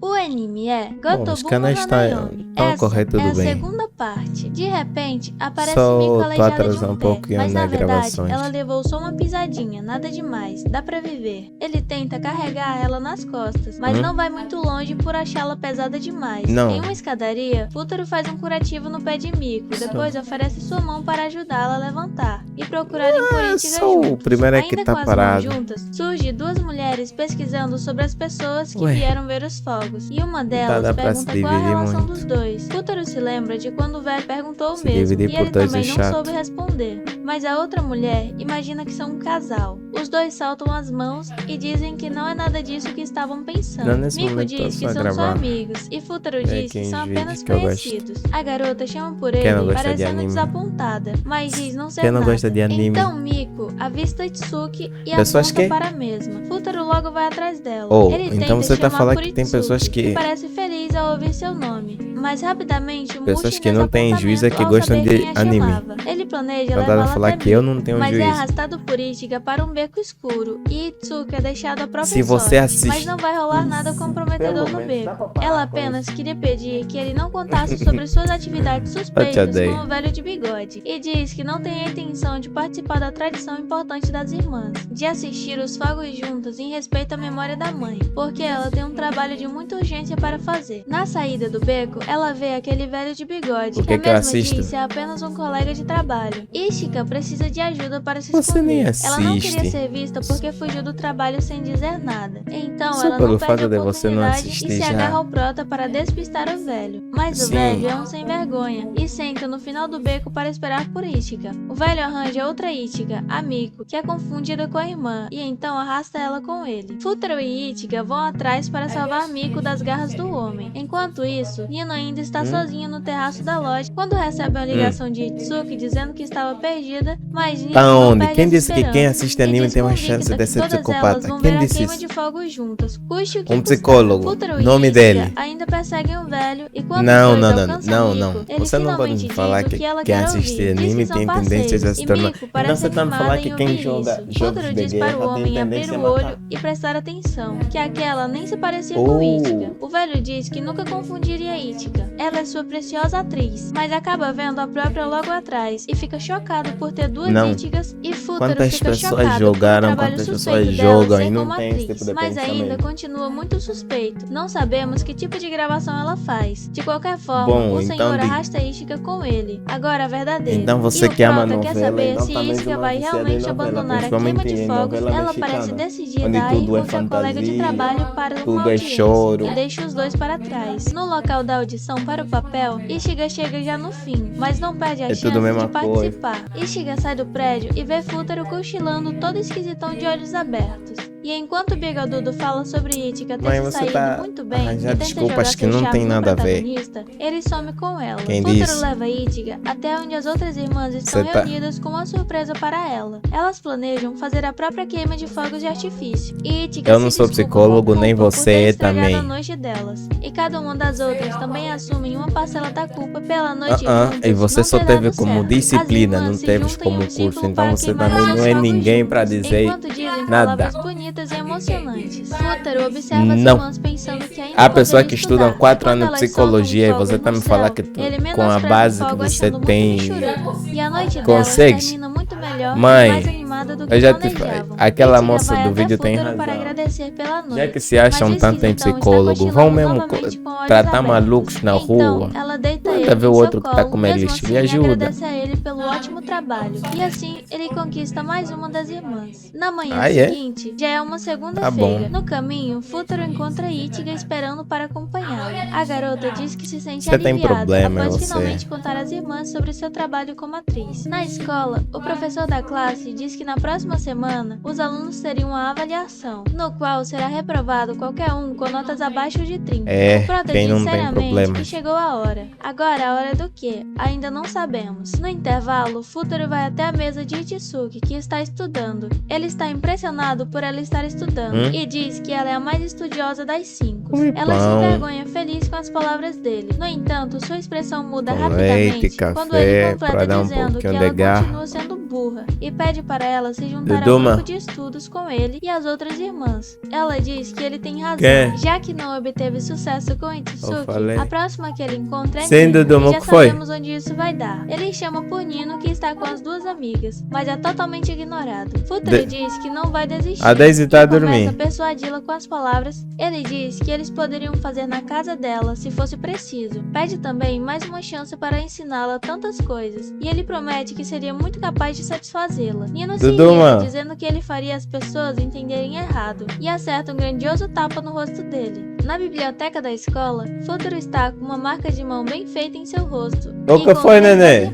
O anime é Bom, os Gotobu no canais tá Hanayome. Essa correr é tudo a bem. segunda parte. De repente, aparece Só Miko tô aleijada de atrasando um um pé, pouquinho mas na nas verdade gravações. ela levou só uma pisadinha, nada demais, dá pra viver. Ele tenta carregar ela nas costas, mas não vai muito longe por achá-la pesada demais. Não. Em uma escadaria, Futaro faz um curativo no pé de Miko, depois oferece sua mão para ajudá-la a levantar e procurarem por Ichiga só o juntos. primeiro é que Ainda tá com as parado. mãos juntas, surge duas mulheres pesquisando sobre as pessoas que Ué. vieram ver os fogos, e uma dá delas pra se pergunta qual a dividir relação muito. dos dois. Futaro se lembra de quando o velho perguntou o Se mesmo, dividir e por ele dois também é não chato. soube responder. Mas a outra mulher imagina que são um casal. Os dois saltam as mãos e dizem que não é nada disso que estavam pensando. Não, nesse Miko momento diz tô que só são só gravando. amigos, e Futaro diz que aqueles são apenas vídeos que eu gosto. conhecidos. A garota chama por Quem ele, não gosta de parecendo anime? desapontada, mas diz não ser Quem não nada. gosta de anime? Então Miko avista Tsuki e Pessoas aponta que- para a mesma. Futaro logo vai atrás dela. Oh, Ele então tenta você tá chamar falando por que tem Itsuki, pessoas que- parece feliz ao ouvir seu nome, mas rapidamente Pessoas murcha em que não têm juízo é que desapontamento ao gostam saber de quem a anime. chamava. Ele planeja Então tá levá-la a falar até que eu Miko, não tenho mas é juízo. arrastado por Ichiga para um beco escuro e Itsuki é deixado à própria Se você sorte. assiste- Mas não vai rolar nada comprometedor no beco. Ela apenas queria pedir que ele não contasse sobre suas atividades suspeitas odeio. com o velho de bigode e diz que não tem a intenção de participar da tradição importante das irmãs, de assistir os fogos juntos em respeito à memória da mãe, porque ela tem um trabalho de muita urgência para fazer. Na saída do beco, ela vê aquele velho de bigode, O que a que eu mesma assisto? disse é apenas um colega de trabalho. Ishika precisa de ajuda para se Você nem esconder. Ela não queria assiste. ser vista porque fugiu do trabalho sem dizer nada. Então Só ela pelo não perde fato a de você não oportunidade assistir e se já. agarra ao prota para despistar o velho. Mas o Sim. velho é um sem vergonha e senta no final do beco para esperar por Ishika. O velho arranja outra Ichiga, a Miko, que é confundida com a irmã, e então arrasta ela com ele. Futaro e Ichiga vão atrás para salvar Miko das garras do homem. Enquanto isso, Nino ainda está sozinha no terraço da loja quando recebe uma ligação de Itsuki dizendo que estava perdida, mas Nino Tá não onde? perde Quem as disse que quem esperanças assiste e anime diz tem uma convicta chance de que ser todas elas psicopata? vão Quem ver a disse queima isso? de fogos juntas, custe o que Um custar. psicólogo. Futaro e Nome Ichiga dele. ainda perseguem o velho e quando Não, os dois não, alcançam não, Miko, não. ele Você não pode finalmente me falar diz o que que ela quem quer assiste ouvir. Diz anime que são tem tendências a parceiros, se e tornar. Miko Então parece você tá me animada falando em que quem ouvir joga isso. jogos Futaro de diz para guerra o tem homem abrir tendência a o matar. olho e prestar atenção, que aquela nem se parecia com Ichiga. O velho diz que nunca confundiria Ichiga. Ela é sua preciosa atriz, mas acaba vendo a própria logo atrás e fica chocado por ter duas Não. Ichigas e Futaro Quantas fica pessoas chocado jogaram, pelo trabalho quantas suspeito pessoas dela jogam ser e não como tem esse atriz, tipo de mas ainda pensamento. continua muito suspeito. Não sabemos que tipo de gravação ela faz. De qualquer forma, Bom, o então senhor de- arrasta Ichiga com ele. Agora a verdadeira. Então você e o que ama prota quer novela, saber então se também Ichiga uma vai viciada em realmente novela, abandonar a principalmente queima de em fogos. novela Ela mexicana, parece decidida onde a ir tudo é com seu colega de fantasia, trabalho para tudo uma é audiência choro. e deixa os dois para trás. No local da audição para o papel, Ichiga chega já no fim, mas não perde a É tudo chance a mesma de participar. Ichiga sai do prédio e vê Futaro cochilando todo esquisitão de olhos abertos. E enquanto Bigadudo fala sobre Ichiga ter Mas se você saído tá muito bem e arranjando tenta desculpas jogar que seu não charme tem no nada a ver. protagonista, ele some com ela. Quem Futaro disse? leva Ichiga até onde as outras irmãs estão Você tá- reunidas com uma surpresa para ela. Elas planejam fazer a própria queima de fogos de artifício. E Ichiga Eu não se sou desculpa psicólogo, com nem culpa por você ter estragado também. a noite delas. E cada uma das outras também assumem uma parcela da culpa pela noite juntas E você não só ter teve dado como certo. disciplina, As não irmãs se teve juntam como em um curso, círculo então para você queimar também seus não é fogos ninguém pra juntas, dizer enquanto dizem nada. palavras bonitas e emocionantes. Futaro observa as Não. irmãs pensando que ainda Há pessoas poderia que estudam estudar. 4 Quando anos de elas psicologia e soltam os você tá me fogos no falar céu, que ele com a menospreza base o que fogo você achando muito tem michuruco. E a noite delas consegue? termina muito melhor Mãe, e mais animada do que eu já te planejavam. aquela Ichiga moça vai do até vídeo tem Futaro para razão. agradecer pela noite. Já que se acham Mas o tanto em esquisitão está psicólogo, vão cochilando mesmo novamente com olhos tratar abertos. malucos na Então, rua. ela deita Manda ele ver em o seu outro que tá colo, com mesmo lixo, assim, me ajuda. agradece a ele pelo ótimo trabalho. E assim, ele conquista mais uma das irmãs. Na manhã Ah, é? seguinte, já é uma Tá segunda-feira. bom. No caminho, Futaro encontra Ichiga esperando para acompanhá-lo. A garota diz que se sente Você tem aliviada problema, após você. finalmente contar às irmãs sobre seu trabalho como atriz. Na escola, o professor da classe diz que na próxima semana, os alunos teriam uma avaliação, no qual será reprovado qualquer um com notas abaixo de 30. É, O prota quem diz não tem seriamente problema. que chegou a hora. Agora, a hora do quê? Ainda não sabemos. No intervalo, Futaro vai até a mesa de Itsuki, que está estudando. Ele está impressionado por ela estar estudando e diz que ela é a mais estudiosa das 5. Come Ela se pão. envergonha feliz com as palavras dele. No entanto, sua expressão muda Com rapidamente leite, quando café, ele pra completa dar um dizendo que pouquinho de ela garra. continua sendo burra. burra e pede para ela se juntar ao Dodoma. grupo de estudos com ele e as outras irmãs. Ela diz que ele tem razão, Quem? já que não obteve sucesso com Itsuki, falei. a próxima que ele encontra é Sim, Nino, Dodoma, e o já que foi? sabemos onde isso vai dar. Ele chama por Nino, que está com as duas amigas, mas é totalmente ignorado. Futuro diz que não vai desistir. A Daisy tá e começa a dormindo. persuadi-la com as palavras. Ele diz que eles poderiam fazer na casa dela se fosse preciso. Pede também mais uma chance para ensiná-la tantas coisas, e ele promete que seria muito capaz de satisfazê-la. Nino se Dodoma. irrita, dizendo que ele faria as pessoas entenderem errado, e acerta um grandioso tapa no rosto dele. Na biblioteca da escola, Futuro está com uma marca de mão bem feita em seu rosto. O que foi, nenê?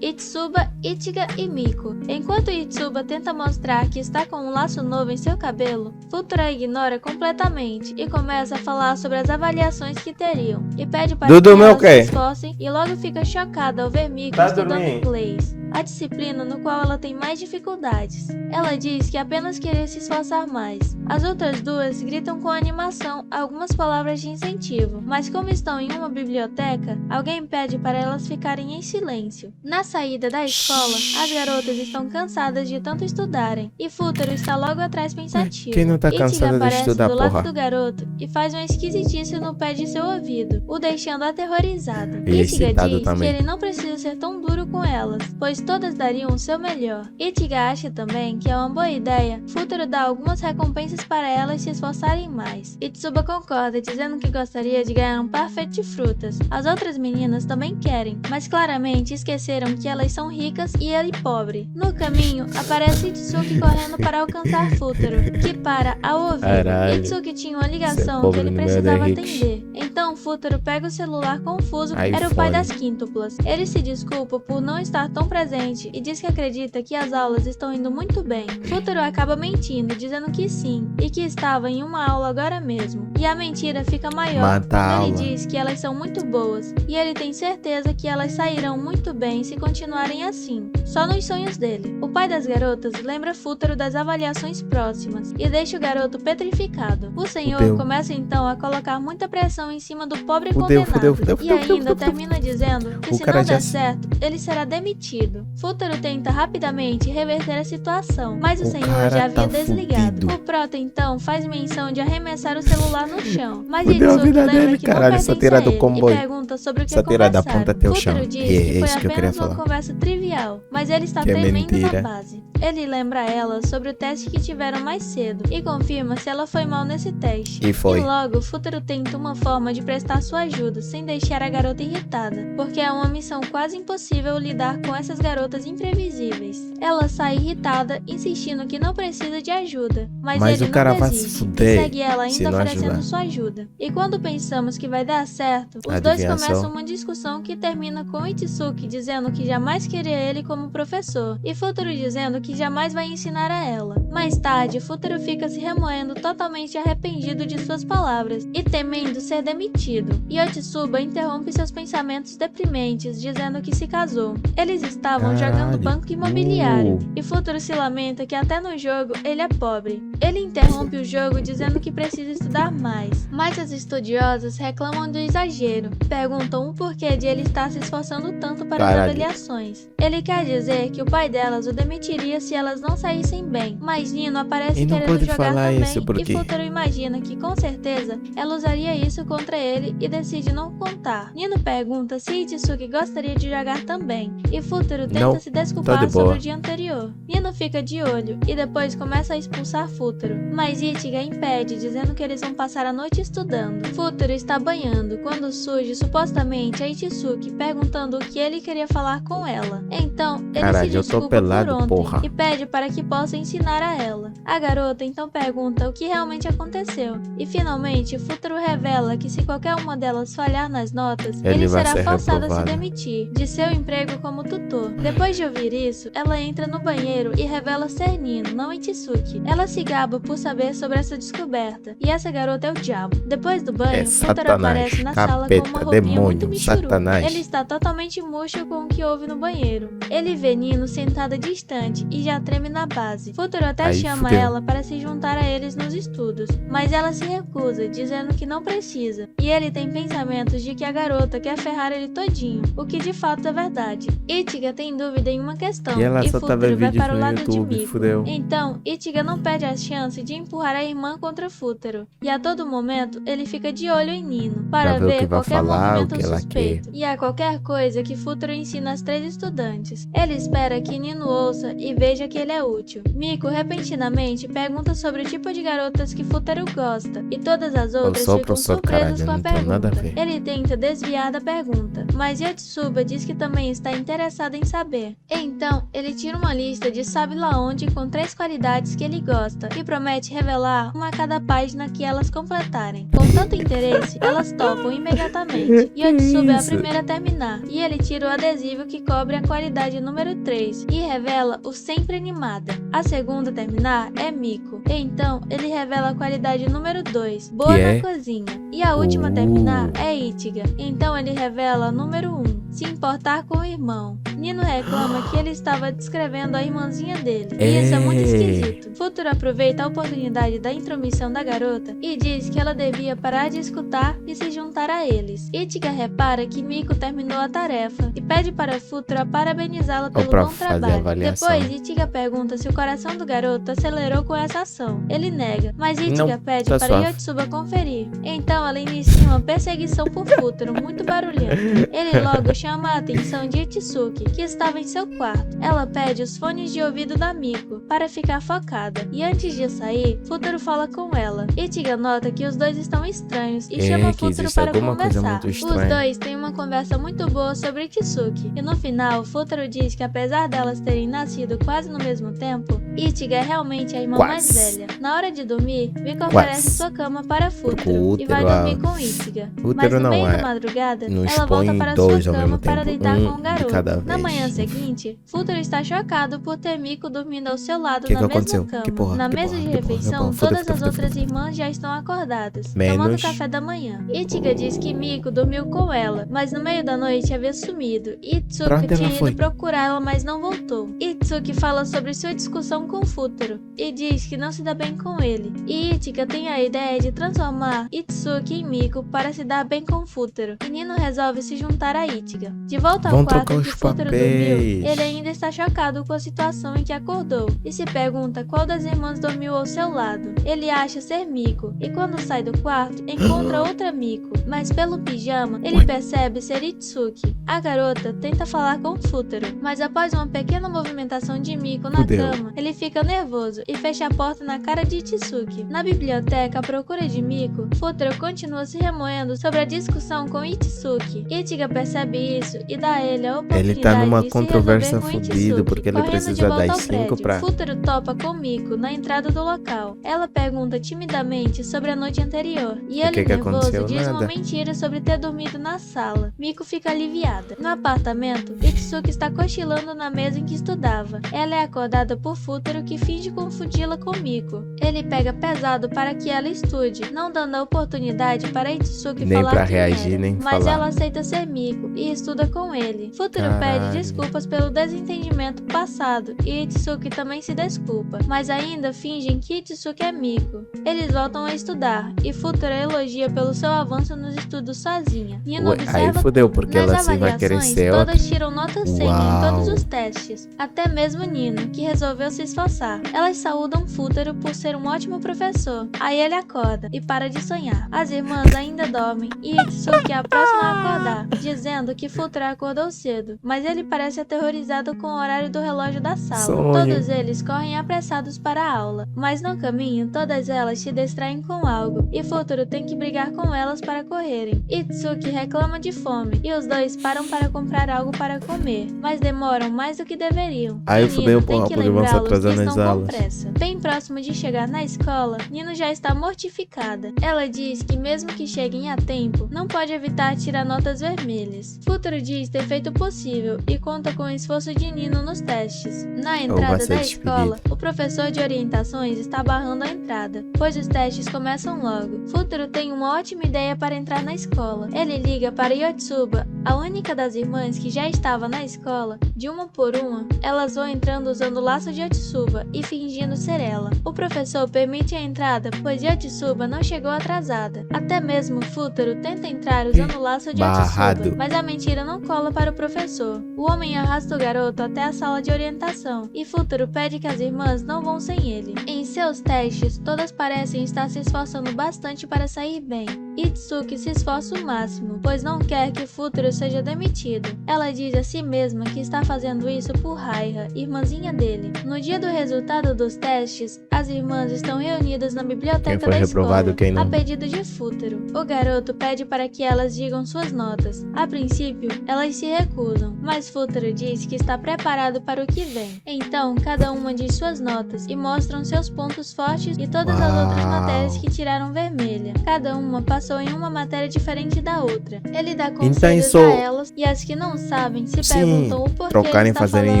Itsuba, Ichiga e Miko. Enquanto Itsuba tenta mostrar que está com um laço novo em seu cabelo, Futuro a ignora completamente e começa a falar sobre as avaliações que teriam, e pede para que elas se esforcem, e logo fica chocada ao ver Miko estudando inglês, a disciplina no qual ela tem mais dificuldades. Ela diz que apenas queria se esforçar mais. As outras duas gritam com animação algumas palavras de incentivo, mas como estão em uma biblioteca, alguém pede para elas ficarem em silêncio. Na saída da escola, as garotas estão cansadas de tanto estudarem, e Futuro está logo atrás pensativo. Quem não tá Ichiga cansado de aparece estudar, do lado porra? do garoto e faz uma esquisitice no pé de seu ouvido, o deixando aterrorizado. E Ichiga excitado diz também. que ele não precisa ser tão duro com elas, pois todas dariam o seu melhor. Ichiga acha também que é uma boa ideia Futuro dar algumas recompensas para elas se esforçarem mais. Itsuba concorda, dizendo que gostaria de ganhar um parfait de frutas. As outras meninas também querem, mas claramente esqueceram que elas são ricas e ele pobre. No caminho, aparece Itsuki correndo para alcançar Futuro, que para ao ouvir. Caralho. Itsuki tinha uma ligação pobre que ele no meio precisava da Rick. atender. Então Futuro pega o celular confuso, Aí era o pai fone. das quíntuplas. Ele se desculpa por não estar tão presente e diz que acredita que as aulas estão indo muito bem. Futuro acaba mentindo, dizendo que sim, e que estava em uma aula agora mesmo. E a mentira fica maior Mata a quando aula. ele diz que elas são muito boas, e ele tem certeza que elas sairão muito bem se continuarem assim, só nos sonhos dele. O pai das garotas lembra Futuro das avaliações próximas e deixa o garoto petrificado. O senhor Fudeu. começa então a colocar muita pressão em cima do pobre Fudeu, condenado, fudeu, e ainda termina dizendo que O se cara não já der se- certo, ele será demitido. Futuro tenta rapidamente reverter a situação, mas o O senhor cara já havia tá desligado. fudido. O prota então faz menção de arremessar o celular no chão, mas Fudeu a Itsuki vida lembra dele, que caralho, não pertence satira a do ele comboio. e pergunta sobre o que Satira da conversaram. ponta até o Futuro chão. diz É que foi isso que eu queria apenas uma falar. conversa trivial, mas ele está Que é tremendo mentira. na base. Ele lembra ela sobre o teste que tiveram mais cedo e confirma se ela foi mal nesse teste. E foi. E logo, Futuro tenta uma forma de prestar sua ajuda sem deixar a garota irritada, porque é uma missão quase impossível lidar com essas garotas imprevisíveis. Ela sai irritada, insistindo que não precisa de ajuda, mas ele o cara não vai se desiste fuder e segue ela se ainda não oferecendo ajudar. sua ajuda. E quando pensamos que vai dar certo, os dois Adivinhação. começam uma discussão que termina com Itsuki dizendo que jamais queria ele como professor, e Futuro dizendo que jamais vai ensinar a ela. Mais tarde, Futuro fica se remoendo totalmente arrependido de suas palavras e temendo ser demitido. E Otsuba interrompe seus pensamentos deprimentes, dizendo que se casou. Eles estavam jogando Caralho. banco imobiliário, e Futuro se lamenta que até no jogo ele é pobre. Ele interrompe o jogo dizendo que precisa estudar mais, mas as estudiosas reclamam do exagero, perguntam o porquê de ele estar se esforçando tanto para as Caralho. avaliações. Ele quer dizer que o pai delas o demitiria se elas não saíssem bem, mas Nino aparece E não querendo pode jogar falar também, isso, por e quê? Futuro imagina que com certeza ela usaria isso contra ele e decide não contar. Nino pergunta se Itsuki gostaria de jogar também, e Futuro tenta Não, se tô desculpar de boa. sobre o dia anterior. Nino fica de olho e depois começa a expulsar Futuro, mas Ichiga impede, dizendo que eles vão passar a noite estudando. Futuro está banhando quando surge supostamente a Itsuki perguntando o que ele queria falar com ela. Então ele Caralho, se eu tô desculpa pelado, por ontem porra. e pede para que possa ensinar a ela. A garota então pergunta o que realmente aconteceu, e finalmente Futuro revela que se qualquer uma delas falhar nas notas, ele vai será ser forçado a se reprovado. demitir de seu emprego como tutor. Depois de ouvir isso, ela entra no banheiro e revela ser Nino, não Itsuki. Ela se gaba por saber sobre essa descoberta, e essa garota é o diabo. Depois do banho, É Futuro Satanás, aparece na sala com capeta, uma roupinha demônio, muito michuru. Satanás. Ele está totalmente murcho com o que houve no banheiro. Ele vê Nino sentada distante e já treme na base. Futuro até Aí chama fudeu. ela para se juntar a eles nos estudos, mas ela se recusa, dizendo que não precisa, e e ele tem pensamentos de que a garota quer ferrar ele todinho, o que de fato é verdade. Ichiga tem dúvida em uma questão, E ela só tá vendo Futaro vai vídeos para o no lado de YouTube, Mico. fudeu. Então, Ichiga não perde a chance de empurrar a irmã contra Futaro, e a todo momento ele fica de olho em Nino, para Pra ver o que ver vai qualquer falar, o movimento que ela suspeito, e a qualquer coisa que Futaro ensina às 3 estudantes. Ele espera que Nino ouça e veja que ele é útil. Mico repentinamente pergunta sobre o tipo de garotas que Futaro gosta, e todas as outras sou o ficam professor, surpresas caralho, com a não tenho nada a pergunta. ver. Ele tenta desviar da pergunta, mas Yotsuba diz que também está interessado em saber. Então, ele tira uma lista de sabe lá onde com 3 qualidades que ele gosta, e promete revelar uma a cada página que elas completarem. Com tanto interesse, elas topam imediatamente. Yotsuba é a primeira a terminar, e ele tira o adesivo que cobre a qualidade número 3 e revela o sempre animada. A segunda a terminar é Mico, então ele revela a qualidade número 2, boa Que na é? cozinha. E a última a terminar é Ichiga, então ele revela a número 1, se importar com o irmão. Nino reclama que ele estava descrevendo a irmãzinha dele, e isso é muito esquisito. Futaro aproveita a oportunidade da intromissão da garota e diz que ela devia parar de escutar e se juntar a eles. Ichiga repara que Mico terminou a tarefa e pede para Futaro parabenizá-la pelo pra bom fazer a trabalho. avaliação. Depois, Ichiga pergunta se o coração do garoto acelerou com essa ação. Ele nega, mas Ichiga Não, pede tá para suave. Yotsuba conferir. Então ela inicia uma perseguição por Futaro muito barulhenta. Ele logo chama a atenção de Itsuki, que estava em seu quarto. Ela pede os fones de ouvido da Mico para ficar focada, e antes de sair, Futaro fala com ela. Ichiga nota que os dois estão estranhos e chama que Futaro existe para alguma coisa conversar. muito Os estranha. dois têm uma conversa muito boa sobre Itsuki, e no final, Futaro diz que apesar delas terem nascido quase no mesmo tempo, Ichiga é realmente a irmã mais Quase. velha. Na hora de dormir, Mico Quase. oferece sua cama para Futaro e vai útero, dormir com Ichiga. Mas útero no não meio é. da madrugada, Não ela volta expõe para dois sua ao cama mesmo para tempo, deitar com o de garoto. cada Na vez. manhã seguinte, Futaro está chocado por ter Mico dormindo ao seu lado Que na que mesma aconteceu? cama. Que porra? Na Que mesa porra? de Que porra? Que refeição, porra? Foda, todas as foda, outras foda. irmãs já estão acordadas, tomando Menos café da manhã. Ichiga diz que Mico dormiu com ela, mas no meio da noite havia sumido. Pra Itsuki onde ela tinha foi? ido procurá-la, mas não voltou. Itsuki fala sobre sua discussão com Futaro e diz que não se dá bem com ele. E Ichiga tem a ideia de transformar Itsuki em Mico para se dar bem com Futaro. E Nino resolve se juntar a Ichiga. De volta ao Vão quarto trocar em que os Futaro papéis. dormiu, ele ainda está chocado com a situação em que acordou e se pergunta qual das irmãs dormiu ao seu lado. Ele acha ser Mico e quando sai do quarto encontra outra Mico, mas pelo pijama ele percebe ser Itsuki. A garota tenta falar com Futaro, mas após uma pequena movimentação de Mico na Fudeu. cama, ele fica nervoso e fecha a porta na cara de Itsuki. Na biblioteca à procura de Mico, Futaro continua se remoendo sobre a discussão com Itsuki. Ichiga percebe isso e dá a ele a oportunidade Ele tá numa de se controvérsia resolver com fudida, Itsuki, porque ele correndo de precisa volta das ao 5 prédio. pra... Futaro topa com Mico na entrada do local. Ela pergunta timidamente sobre a noite anterior e ele, que nervoso, aconteceu? diz uma Nada. mentira sobre ter dormido na sala. Mico fica aliviada. No apartamento, Itsuki está cochilando na mesa em que estudava. Ela é acordada por Futaro, que finge confundi-la com Mico. Ele pega pesado para que ela estude, não dando a oportunidade para Itsuki Nem falar pra quem reagir, era. nem Mas falar. ela aceita ser Mico e estuda com ele. Futaro Caralho. pede desculpas pelo desentendimento passado e Itsuki também se desculpa, mas ainda fingem que Itsuki é Mico. Eles voltam a estudar e Futaro elogia pelo seu avanço nos estudos sozinha. Nino Ué, observa aí fudeu, tudo. porque Nas ela assim vai querer avaliações, ser todas tiram nota 100 em Uau. todos os testes, até mesmo Nino, que resolveu se esforçar. Elas saúdam Futaro por ser um ótimo professor. Aí ele acorda e para de sonhar. As irmãs ainda dormem e Itsuki é a próxima a acordar, dizendo que Futaro acordou cedo, mas ele parece aterrorizado com o horário do relógio da sala. Sonho. Todos eles correm apressados para a aula, mas no caminho todas elas se distraem com algo e Futaro tem que brigar com elas para correrem. Itsuki reclama de fome e os dois param para comprar algo para comer, mas demoram mais do que deveriam. Aí E fudeu, Nino tem porra, que porque vão se lembrá-los que atrasar nas estão com aulas. pressa. Bem próximo de chegar na escola, Nino já está mortificada. Ela diz que mesmo que cheguem a tempo, não pode evitar tirar notas vermelhas. Futaro diz ter feito o possível e conta com o esforço de Nino nos testes. Na vai entrada ser da despedido. escola, o professor de orientações está barrando a entrada, pois os testes começam logo. Futaro tem uma ótima ideia para entrar na escola. Ele liga para Yotsuba, a única das irmãs que já estava na escola. De uma por uma, elas vão entrando usando o laço de Yotsuba e fingindo ser ela. O professor permite a entrada, pois Yotsuba não chegou atrasada. Até mesmo último, Futaro tenta entrar usando o laço de Barrado. Yotsuba, mas a mentira não cola para o professor. O homem arrasta o garoto até a sala de orientação e Futaro pede que as irmãs não vão sem ele. Em seus testes, todas parecem estar se esforçando bastante para sair bem. Itsuki se esforça o máximo, pois não quer que Futaro seja demitido. Ela diz a si mesma que está fazendo isso por Raiha, irmãzinha dele. No dia do resultado dos testes, as irmãs estão reunidas na biblioteca Quem foi da reprovado, escola, quem não? a pedido de Futaro. O garoto pede para que elas digam suas notas. A princípio, elas se recusam, mas Futaro diz que está preparado para o que vem. Então, cada uma diz suas notas e mostram seus pontos fortes e todas as outras matérias que tiraram vermelha. Cada uma passou em uma matéria diferente da outra. Ele dá conselhos a elas e as que não sabem se perguntam o porquê ele está falando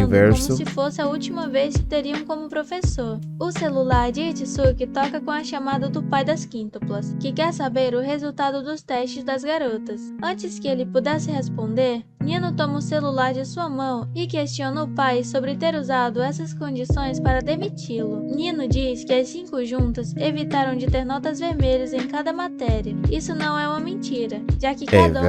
inverso. como se fosse a última vez que teriam como professor. O celular de Itsuki toca com a chamada do pai das quíntuplas, que quer saber o resultado dos testes das garotas. Antes que ele pudesse responder, Nino toma o celular de sua mão e questiona o pai sobre ter usado essas condições para demiti-lo. Nino diz que as 5 juntas evitaram de ter notas vermelhas em cada matéria. Isso não é uma mentira, já que cada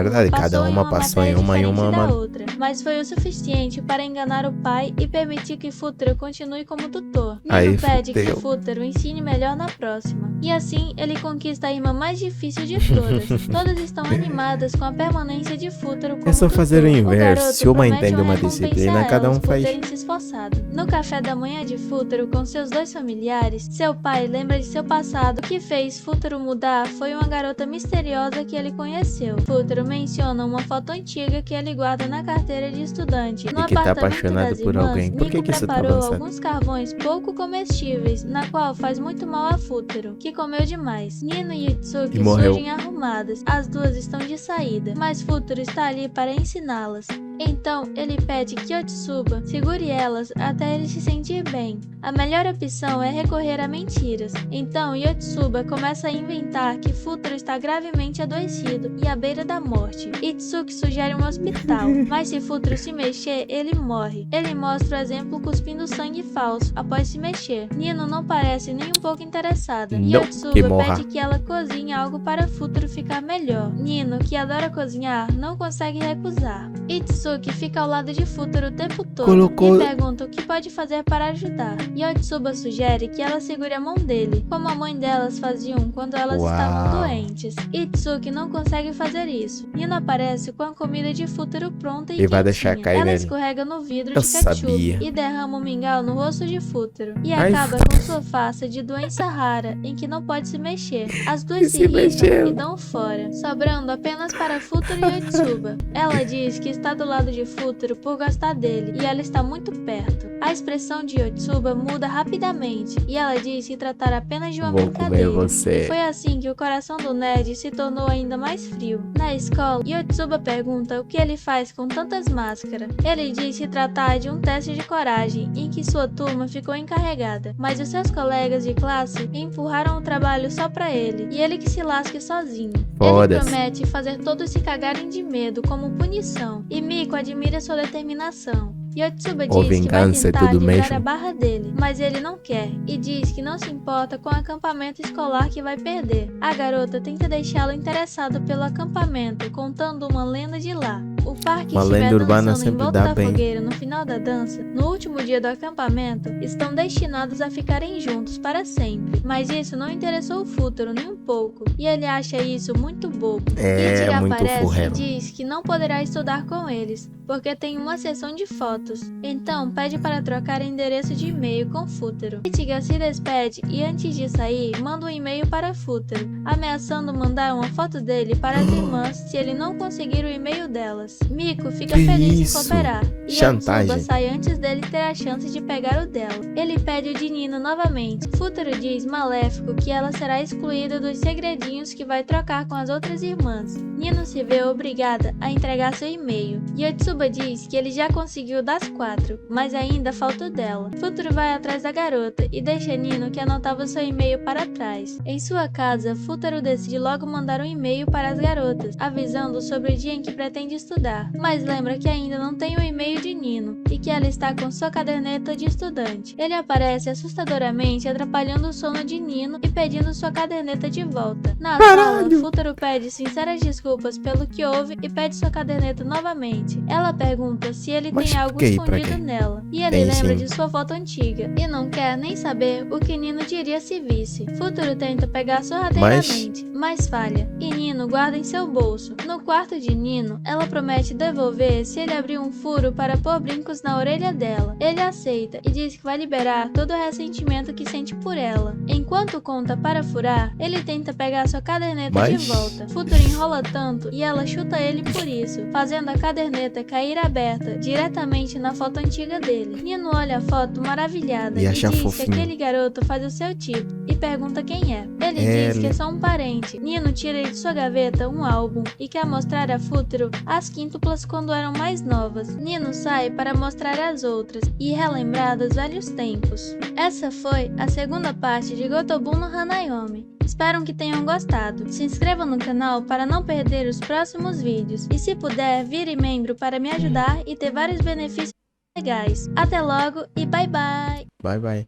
uma passou em uma diferente da outra, mas foi o suficiente para enganar o pai e permitir que Futaro continue como tutor. Nino pede que Futaro ensine melhor na próxima, e assim ele conquista a irmã mais difícil de todas. Todas estão animadas com a permanência de Futaro como É só fazer o inverso. Se uma promete entende uma recompensa disciplina, a cada elas um por faz. terem se esforçado. No café da manhã de Futaro com seus 2 familiares, seu pai lembra de seu passado. O que fez Futaro mudar foi uma garota misteriosa que ele conheceu. Futaro menciona uma foto antiga que ele guarda na carteira de estudante. No E que tá apartamento apaixonado das por irmãs, alguém. Por que Nico isso tá preparou avançando? alguns carvões pouco comestíveis, na qual faz muito mal a Futaro, que comeu demais. Nino e Itsuki E morreu. surgem arrumadas. As duas estão de saída, mas Futaro está ali para ensiná-las. Então, ele pede que Yotsuba segure elas até ele se sentir bem. A melhor opção é recorrer a mentiras. Então, Yotsuba começa a inventar que Futaro está gravemente adoecido e à beira da morte. Itsuki sugere um hospital, mas se Futaro se mexer, ele morre. Ele mostra o exemplo cuspindo sangue falso após se mexer. Nino não parece nem um pouco interessada. Não, Yotsuba que morra. pede que ela cozinhe algo para Futaro ficar melhor. Nino, que adora cozinhar, não consegue recusar. Itsuki fica ao lado de Futaro o tempo todo e pergunta o que pode fazer para ajudar. Yotsuba sugere que ela segure a mão dele, como a mãe delas faziam quando elas estavam doentes. Itsuki não consegue fazer isso. Nino aparece com a comida de Futaro pronta e vai deixar cair ela nele. escorrega no vidro Eu de ketchup sabia. e derrama o mingau no rosto de Futaro. E Ai, acaba com sua farsa de doença rara, em que não pode se mexer. As duas se irritam e dão fora, sobrando apenas para Futaro e Yotsuba. Ela diz que está do lado de Futaro por gostar dele, e ela está muito perto. A expressão de Yotsuba muda rapidamente, e ela diz se tratar apenas de uma Vou brincadeira. comer você. E foi assim que o coração do nerd se tornou ainda mais frio. Na escola, Yotsuba pergunta o que ele faz com tantas máscaras. Ele diz se tratar de um teste de coragem, em que sua turma ficou encarregada, mas os seus colegas de classe empurraram o trabalho só pra ele, e ele que se lasque sozinho. Ele promete fazer todos se cagarem de medo como punição, e Miko admira sua determinação. Yotsuba diz que vai tentar livrar a barra dele, mas ele não quer, e diz que não se importa com o acampamento escolar que vai perder. A garota tenta deixá-lo interessado pelo acampamento, contando uma lenda de lá. O par que estiver dançando em volta da fogueira no final da dança, no último dia do acampamento, estão destinados a ficarem juntos para sempre. Mas isso não interessou o Futaro nem um pouco, e ele acha isso muito bobo. Ichigo aparece e diz que não poderá estudar com eles, porque tem uma sessão de fotos. Então pede para trocar endereço de e-mail com Futaro. Ichigo se despede e antes de sair, manda um e-mail para Futaro, ameaçando mandar uma foto dele para as irmãs se ele não conseguir o e-mail delas. Miko fica feliz em cooperar, e Yotsuba sai antes dele ter a chance de pegar o dela. Ele pede o de Nino novamente. Futaro diz maléfico que ela será excluída dos segredinhos que vai trocar com as outras irmãs. Nino se vê obrigada a entregar seu e-mail. Yotsuba diz que ele já conseguiu dar das 4, mas ainda falta o dela. Futuro vai atrás da garota e deixa Nino que anotava seu e-mail para trás. Em sua casa, Futuro decide logo mandar um e-mail para as garotas, avisando sobre o dia em que pretende estudar, mas lembra que ainda não tem o e-mail de Nino e que ela está com sua caderneta de estudante. Ele aparece assustadoramente atrapalhando o sono de Nino e pedindo sua caderneta de volta. Na sala, Futuro pede sinceras desculpas pelo que houve e pede sua caderneta novamente. Ela pergunta se ele Mas tem algo por quê? Pra escondido quê? nela, e ele Tem lembra sim. de sua foto antiga e não quer nem saber o que Nino diria se visse. Futuro tenta pegar sorrateiramente, mas falha, e Nino guarda em seu bolso. No quarto de Nino, ela promete devolver se ele abrir um furo para pôr brincos na orelha dela. Ele aceita e diz que vai liberar todo o ressentimento que sente por ela. Enquanto conta para furar, ele tenta pegar sua caderneta de volta. Futuro enrola tanto e ela chuta ele por isso, fazendo a caderneta cair aberta diretamente na foto antiga dele. Nino olha a foto maravilhada E e acha diz fofinho. que aquele garoto faz o seu tipo e pergunta quem é. Ele diz que é só um parente. Nino tira de sua gaveta um álbum e quer mostrar a Futuro as quíntuplas quando eram mais novas. Nino sai para mostrar as outras e relembrar dos velhos tempos. Essa foi a segunda parte de Gotobun no Hanayomi. Espero que tenham gostado. Se inscreva no canal para não perder os próximos vídeos. E se puder, vire membro para me ajudar e ter vários benefícios legais. Até logo e bye bye! Bye, bye.